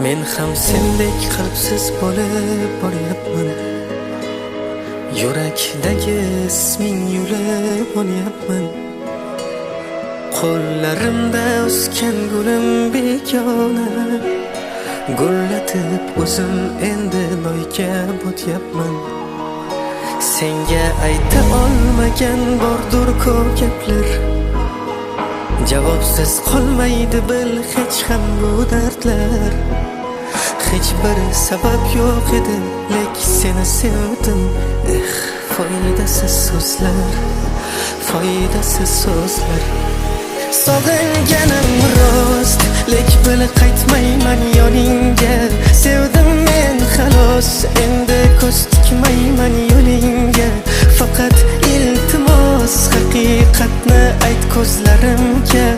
Men ham sendek qalbsiz bo'lib boryapman. Yurakdagi isming yulib olyapman. Qo'llarimda o'sgan gulim begona, gullatib o'zim endi loyga botyapman. Senga ayta olmagan bordur ko'p gaplar, javobsiz qolmaydi bil hech ham bu dardlar. Hech bir sabab yo'q edi, lek seni sevdim. Foydasiz so'zlar, foydasiz so'zlar. Sog'inganim rost, lek bil qaytmayman yoningga. Sevdim men xolos, endi ko'z tikmayman yo'lingga. Faqat iltimos haqiqatni ayt ko'zlarimga.